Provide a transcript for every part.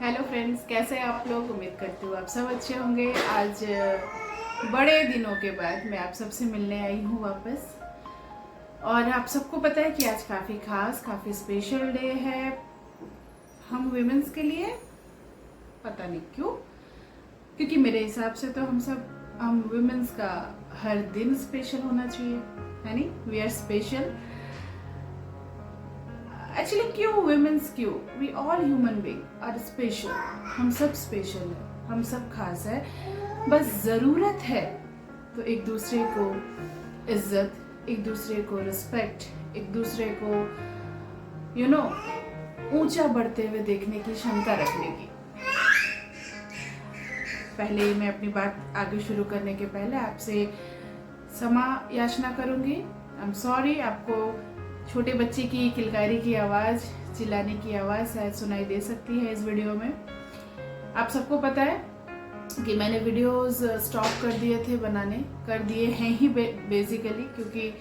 Hello friends, कैसे हैं आप लोग। उम्मीद करती हूँ आप सब अच्छे होंगे। आज बड़े दिनों के बाद मैं आप सबसे मिलने आई हूँ वापस। और आप सबको पता है कि आज काफ़ी खास, काफ़ी स्पेशल डे है हम वीमेंस के लिए। पता नहीं क्यों, क्योंकि मेरे हिसाब से तो हम वीमेंस का हर दिन स्पेशल होना चाहिए, है नहीं। We are special actually. क्यों वुमेन्स, क्यों? We all human being are special. हम सब स्पेशल है, हम सब खास है। बस ज़रूरत है तो एक दूसरे को इज्जत, एक दूसरे को रिस्पेक्ट, एक दूसरे को ऊंचा बढ़ते हुए देखने की क्षमता रखने की। पहले मैं अपनी बात आगे शुरू करने के पहले आपसे क्षमा याचना करूंगी। I am sorry. आपको छोटे बच्चे की किलकारी की आवाज़, चिल्लाने की आवाज़ शायद सुनाई दे सकती है इस वीडियो में। आप सबको पता है कि मैंने वीडियोस स्टॉप कर दिए थे बनाने, कर दिए हैं ही बेसिकली, क्योंकि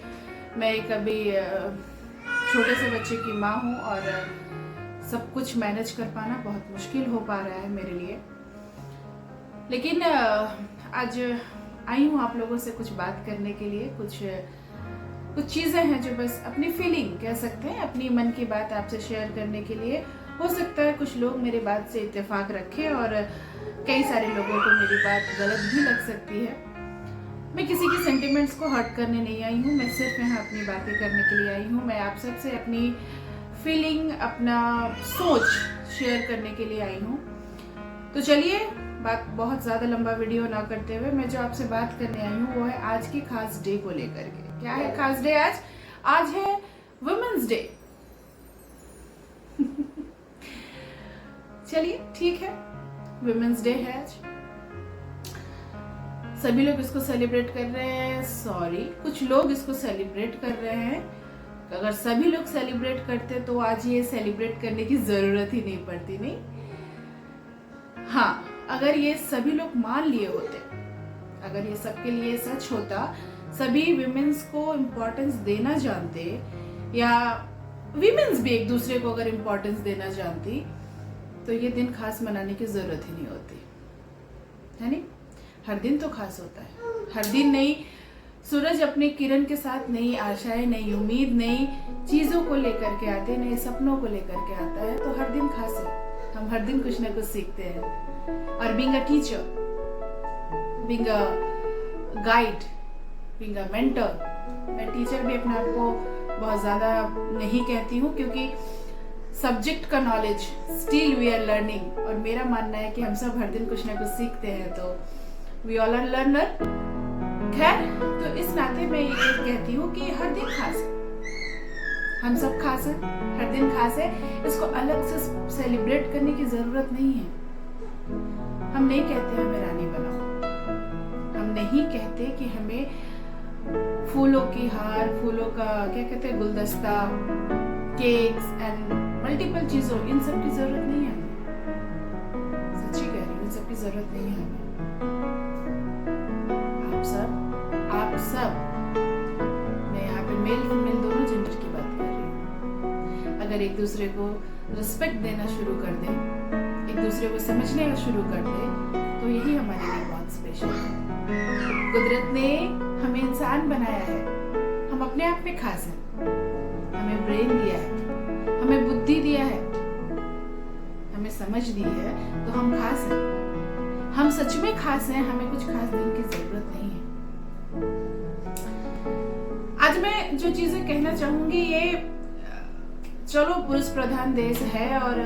मैं एक अभी छोटे से बच्चे की माँ हूँ और सब कुछ मैनेज कर पाना बहुत मुश्किल हो पा रहा है मेरे लिए। लेकिन आज आई हूँ आप लोगों से कुछ बात करने के लिए। कुछ चीज़ें हैं जो बस अपनी फीलिंग कह सकते हैं, अपनी मन की बात आपसे शेयर करने के लिए। हो सकता है कुछ लोग मेरी बात से इत्तेफाक रखें और कई सारे लोगों को मेरी बात गलत भी लग सकती है। मैं किसी की सेंटिमेंट्स को हर्ट करने नहीं आई हूँ, मैं सिर्फ यहाँ अपनी बातें करने के लिए आई हूँ। मैं आप सबसे अपनी फीलिंग, अपना सोच शेयर करने के लिए आई हूँ। तो चलिए, बात बहुत ज़्यादा लंबा वीडियो ना करते हुए मैं जो आपसे बात करने आई हूँ वो है आज की खास डे को लेकर के। क्या है खास डे आज? आज है वुमेन्स डे। चलिए ठीक है, वुमेन्स डे है आज। सभी लोग इसको सेलिब्रेट कर रहे हैं। सॉरी, कुछ लोग इसको सेलिब्रेट कर रहे हैं। अगर सभी लोग सेलिब्रेट करते तो आज ये सेलिब्रेट करने की जरूरत ही नहीं पड़ती, नहीं। हाँ, अगर ये सभी लोग मान लिए होते, अगर ये सबके लिए सच होता, सभी विमेंस को इम्पोर्टेंस देना जानते, या विमेंस भी एक दूसरे को अगर इम्पोर्टेंस देना जानती, तो ये दिन खास मनाने की जरूरत ही नहीं होती, है नहीं। हर दिन तो खास होता है। हर दिन नई सूरज अपने किरण के साथ नई आशाएं, नई उम्मीद, नई चीजों को लेकर के आते, नए सपनों को लेकर के आता है। तो हर दिन खास है। हम हर दिन कुछ ना कुछ सीखते हैं। और being a teacher, being a guide, being a mentor, मैं टीचर भी अपने आप को बहुत ज़्यादा नहीं कहती हूँ, क्योंकि सब्जेक्ट का knowledge still we are learning. और मेरा मानना है कि हम सब हर दिन कुछ ना कुछ सीखते हैं, तो वी ऑल आर लर्नर। खैर, तो इस नाते मैं ये कहती हूँ कि हर दिन खास है। हम सब खास है, हर दिन खास है। इसको अलग से सेलिब्रेट करने की जरूरत नहीं है। हम नहीं कहते हमें रानी बनाओ, हम नहीं कहते कि हमें फूलों की हार, फूलों का क्या कहते हैं, गुलदस्ता, केक्स एंड मल्टीपल चीजों, इन सब की जरूरत नहीं है हमें। सच्ची कह रही हूँ, इन सब की जरूरत नहीं है हमें। आप सब, मैं यहाँ पे मेल फीमेल दोनों जेंडर की बात कर रही हूँ, अगर एक दूसरे को रिस्पेक्ट देना शुरू कर दें, एक दूसरे को समझने का शुरू कर दे, तो यही हमारे लिए बहुत स्पेशल है। कुदरत ने हमें इंसान बनाया है, हम अपने आप में खास हैं। हमें ब्रेन दिया है, हमें बुद्धि दिया है, हमें समझ दी है, तो हम खास हैं। हम सच में खास हैं, हमें कुछ खास दिन की जरूरत नहीं है। आज मैं जो चीजें कहना चाहूंगी, ये चलो पुरुष प्रधान देश है और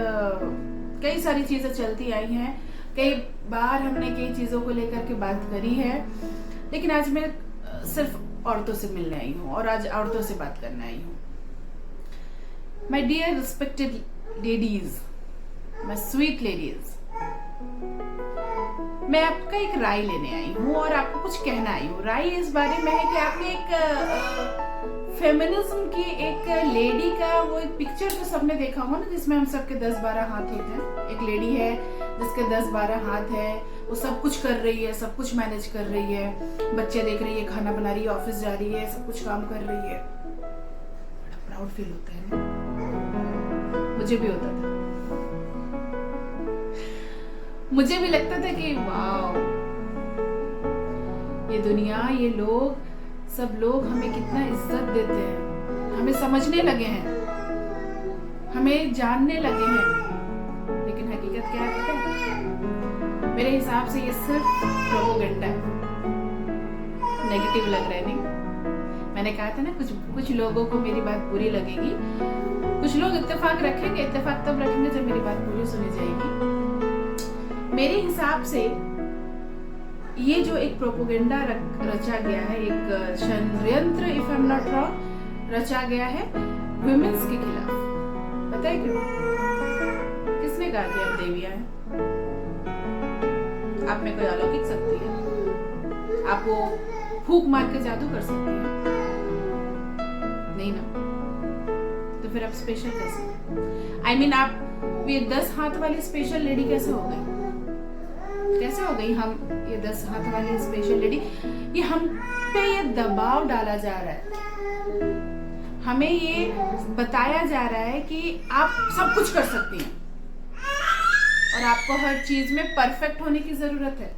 कई सारी चीजें चलती आई हैं, कई बार हमने कई चीजों को लेकर के बात करी है, लेकिन आज मैं सिर्फ औरतों से मिलने आई हूँ और आज औरतों से बात करने आई हूँ। My dear respected ladies, my sweet ladies, मैं आपका एक राय लेने आई हूँ और आपको कुछ कहना आई हूँ। राय इस बारे में है कि आपने एक फेमिनिज्म की एक लेडी का वो एक पिक्चर जो सबने देखा होगा ना, जिसमें हम सबके 10-12 हाथ होते हैं। एक लेडी है जिसके 10-12 हाथ है, वो सब कुछ कर रही है, सब कुछ मैनेज कर रही है, बच्चे देख रही है, खाना बना रही है, ऑफिस जा रही है, सब कुछ काम कर रही है। बड़ा प्राउड फील होता है ना, मुझे भी होता था। मुझे भी लगता था कि वाह, ये दुनिया, ये लोग, सब लोग हमें कितना इज्जत देते हैं, हमें समझने लगे हैं, हमें जानने लगे हैं। लेकिन हकीकत क्या है पता है? मेरे हिसाब से ये सिर्फ प्रोपेगेंडा है। नेगेटिव लग रहा है नहीं? मैंने कहा था ना, कुछ लोगों को मेरी बात बुरी लगेगी, कुछ लोग इत्तेफाक रखेंगे। इत्तेफाक तब रखेंगे जब मेरी बात पूरी सुनी जाएगी। मेरे हिसाब से ये जो एक प्रोपेगेंडा रचा गया है, एक षड्यंत्र, if I am not wrong, रचा गया है वुमेन्स के खिलाफ। पता है क्यों? किसने कहा कि आप देवियां हैं? आप में कोई अलौकिक शक्ति है? आप वो फूंक मार के जादू कर सकती है? नहीं ना। तो फिर आप स्पेशल कैसे? I mean, आप ये 10 हाथ वाली स्पेशल लेडी कैसे हो गई? कैसे हो गई? हम ये 10 हाथ वाली स्पेशल लेडी, ये हम पे ये दबाव डाला जा रहा है, हमें ये बताया जा रहा है कि आप सब कुछ कर सकती हैं और आपको हर चीज में परफेक्ट होने की जरूरत है।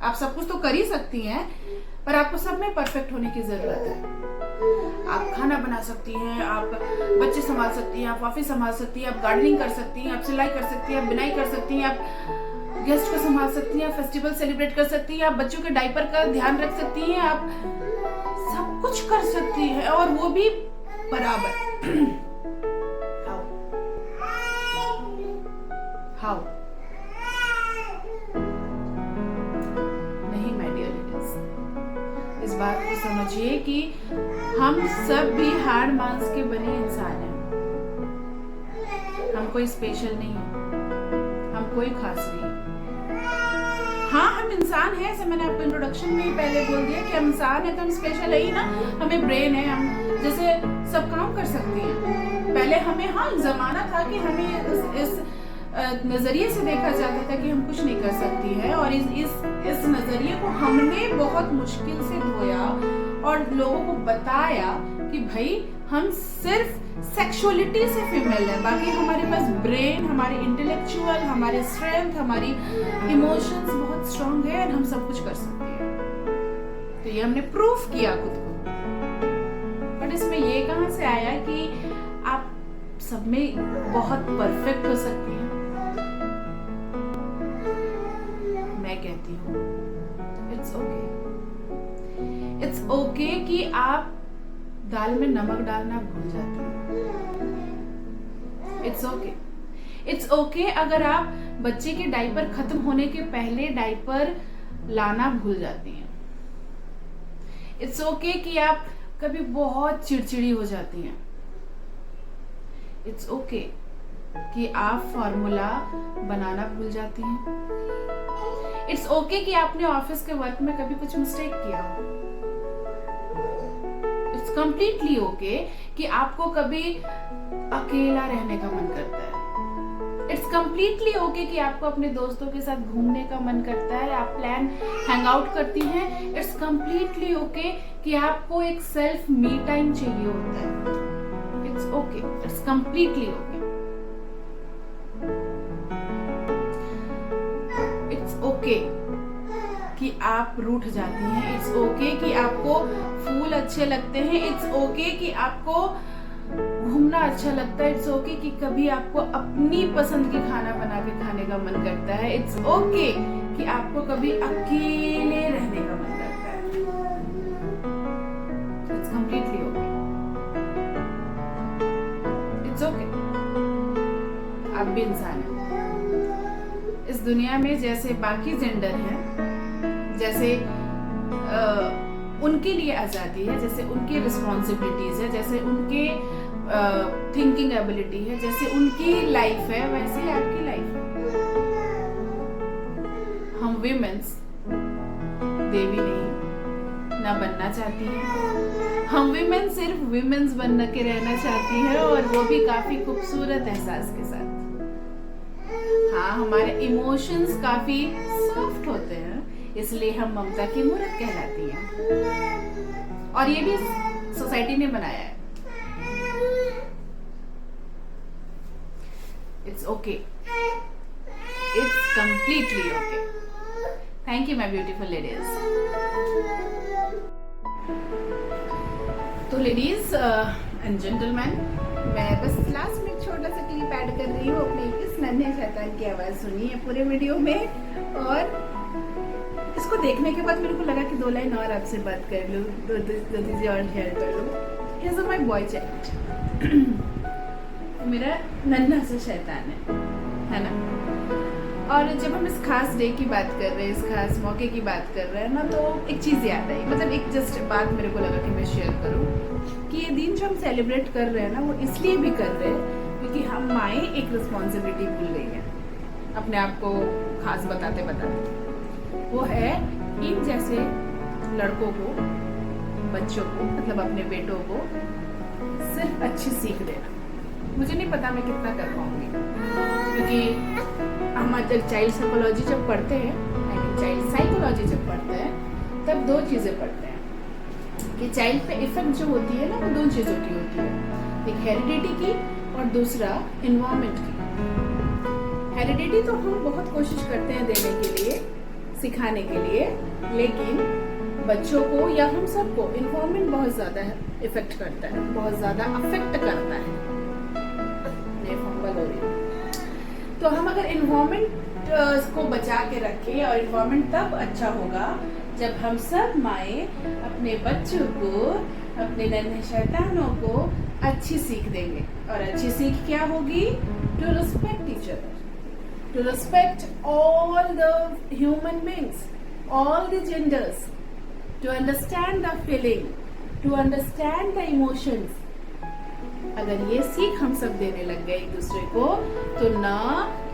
आप सब कुछ तो कर ही सकती हैं, पर आपको सब में परफेक्ट होने की जरूरत है। आप खाना बना सकती हैं, आप बच्चे संभाल सकती हैं, आप ऑफिस संभाल सकती हैं, आप गार्डनिंग कर सकती हैं, आप सिलाई कर सकती हैं, आप बिनाई कर सकती हैं, आप गेस्ट को संभाल सकती हैं, आप फेस्टिवल सेलिब्रेट कर सकती हैं, आप बच्चों के डायपर का ध्यान रख सकती हैं, आप सब कुछ कर सकती हैं, और वो भी बराबर। हाउ? नहीं माय डियर लिटिल्स, इस बात को समझिए कि हम सब भी हाड़ मांस के बने इंसान हैं। हम कोई स्पेशल नहीं है, हम कोई खास नहीं। हाँ, हम इंसान हैं, ऐसे मैंने आपको इंट्रोडक्शन में ही पहले बोल दिया कि हम इंसान है तो हम स्पेशल है ही ना। हमें ब्रेन है, हम जैसे सब काम कर सकते हैं। पहले हमें, हाँ, जमाना था कि हमें इस नजरिए से देखा जाता था कि हम कुछ नहीं कर सकती है, और इस नजरिए को हमने बहुत मुश्किल से धोया और लोगों को बताया कि भाई हम सिर्फ सेक्सुअलिटी से फीमेल है, बाकी हमारे पास ब्रेन, हमारे इंटेलेक्चुअल, हमारे स्ट्रेंथ, हमारी इमोशंस बहुत स्ट्रांग है और हम सब कुछ कर सकते हैं। तो ये हमने प्रूफ किया खुद को। बट इसमें ये कहां से आया कि आप सब में बहुत परफेक्ट हो सकती हैं? मैं कहती हूँ इट्स ओके। इट्स ओके कि आप दाल में नमक डालना भूल जाते हैं। It's okay. इट्स ओके अगर आप बच्चे के डायपर खत्म होने के पहले डायपर लाना भूल जाती हैं। इट्स ओके कि आप कभी बहुत चिड़चिड़ी हो जाती हैं। इट्स ओके कि आप फॉर्मूला बनाना भूल जाती हैं। इट्स ओके कि आपने ऑफिस के वर्क में कभी कुछ मिस्टेक किया हो। इट्स कंप्लीटली ओके कि आपको कभी अकेला रहने का मन करता है। इट्स कंप्लीटली ओके कि आपको अपने दोस्तों के साथ घूमने का मन करता है, आप प्लान हैंग आउट करती हैं। इट्स कंप्लीटली ओके कि आपको एक सेल्फ मी टाइम चाहिए होता है। It's okay, it's completely okay. It's okay कि आप रूठ जाती हैं। इट्स ओके कि आपको फूल अच्छे लगते हैं। इट्स ओके कि आपको घूमना अच्छा लगता है। इट्स ओके कि कभी आपको अपनी पसंद की खाना बना के खाने का मन करता है। इट्स ओके कि आपको कभी अकेले रहने का मन करता है। It's completely okay. It's okay, आप भी इंसान हैं। इस दुनिया में जैसे बाकी जेंडर हैं, जैसे उनके लिए आजादी है, जैसे उनकी रिस्पॉन्सिबिलिटीज है, जैसे उनके थिंकिंग एबिलिटी है, जैसे उनकी लाइफ है, वैसे ही आपकी लाइफ है। हम विमेंस देवी नहीं ना बनना चाहती हैं। हम विमेन सिर्फ विमेंस बन के रहना चाहती है, और वो भी काफी खूबसूरत एहसास के साथ। हाँ, हमारे इमोशंस काफी सॉफ्ट होते हैं, इसलिए हम ममता की मूरत कहलाती हैं, और ये भी सोसाइटी ने बनाया है। It's okay. it's completely okay. Thank you my beautiful ladies. तो लेडीज एंड जेंटलमैन, मैं बस लास्ट में एक छोटा सा क्लिप ऐड कर रही हूँ अपने इस नन्हे शैतान की आवाज़ सुनी है पूरे वीडियो में, और इसको देखने के बाद मेरे को लगा कि 2 लाइन और आपसे बात कर लूँ, दो चीज़ें और शेयर कर लूँ। हिज माई बॉय चाइल्ड, मेरा नन्हा सा शैतान है ना। और जब हम इस खास डे की बात कर रहे हैं, इस खास मौके की बात कर रहे हैं ना, तो एक चीज़ याद आई, मतलब एक जस्ट बात मेरे को लगा कि मैं शेयर करूं कि ये दिन जो हम सेलिब्रेट कर रहे हैं ना, वो इसलिए भी कर रहे हैं क्योंकि हम माएँ एक रिस्पॉन्सिबिलिटी भूल गई हैं अपने आप को खास बताते बताते। वो है इन जैसे लड़कों को, बच्चों को, मतलब अपने बेटों को सिर्फ अच्छी सीख देना। मुझे नहीं पता मैं कितना कर पाऊंगी, क्योंकि हम जब चाइल्ड साइकोलॉजी जब पढ़ते हैं, चाइल्ड साइकोलॉजी जब पढ़ते हैं, तब 2 चीज़ें पढ़ते हैं कि चाइल्ड पे इफेक्ट जो होती है ना, वो 2 चीज़ों की होती है, एक हेरिडिटी की और दूसरा इन्वायरमेंट की। हेरिडिटी तो हम बहुत कोशिश करते हैं देने के लिए, सिखाने के लिए, लेकिन बच्चों को या हम सबको इन्वायरमेंट बहुत ज़्यादा इफेक्ट करता है, बहुत ज़्यादा अफेक्ट करता है। तो हम अगर इन्वायरमेंट को बचा के रखें, और इन्वायरमेंट तब अच्छा होगा जब हम सब माएँ अपने बच्चों को, अपने नन्हे शैतानों को अच्छी सीख देंगे। और अच्छी सीख क्या होगी? To respect each other, to respect all the human beings, all the genders, to understand the feeling, to understand the emotions. अगर ये सीख हम सब देने लग गए एक दूसरे को, तो ना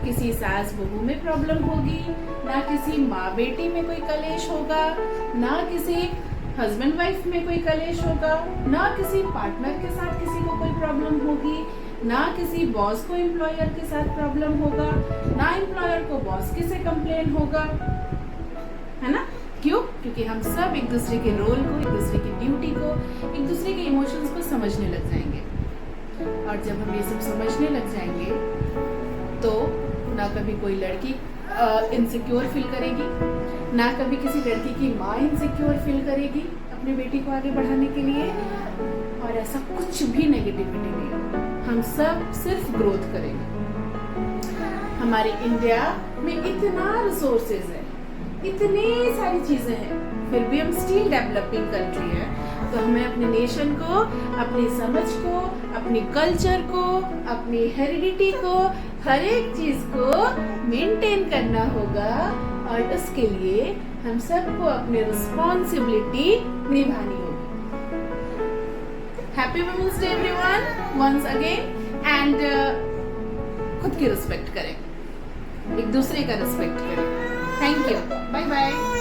किसी सास बहू में प्रॉब्लम होगी, ना किसी माँ बेटी में कोई कलेश होगा, ना किसी हस्बैंड वाइफ में कोई कलेश होगा, ना किसी पार्टनर के साथ किसी को कोई प्रॉब्लम होगी, ना किसी बॉस को एम्प्लॉयर के साथ प्रॉब्लम होगा, ना एम्प्लॉयर को बॉस के से कंप्लेन होगा, है ना। क्यों? क्योंकि हम सब एक दूसरे के रोल को, एक दूसरे की ड्यूटी को, एक दूसरे के इमोशंस को समझने लग जाएंगे। और जब हम ये सब समझने लग जाएंगे, तो ना कभी कोई लड़की इनसिक्योर फील करेगी, ना कभी किसी लड़की की माँ इनसिक्योर फील करेगी अपनी बेटी को आगे बढ़ाने के लिए, और ऐसा कुछ भी नेगेटिविटी नहीं होगा। हम सब सिर्फ ग्रोथ करेंगे। हमारे इंडिया में इतना रिसोर्सेज है, इतनी सारी चीजें हैं, फिर भी हम स्टिल डेवलपिंग कंट्री है। तो हमें अपने नेशन को, अपनी समझ को, अपनी कल्चर को, अपनी हेरिडिटी को, हर एक चीज को मेंटेन करना होगा, और उसके लिए हम सबको अपनी रिस्पॉन्सिबिलिटी निभानी होगी। Happy womens day everyone once again, and खुद की रिस्पेक्ट करें, एक दूसरे का रिस्पेक्ट करें। Thank you, bye bye.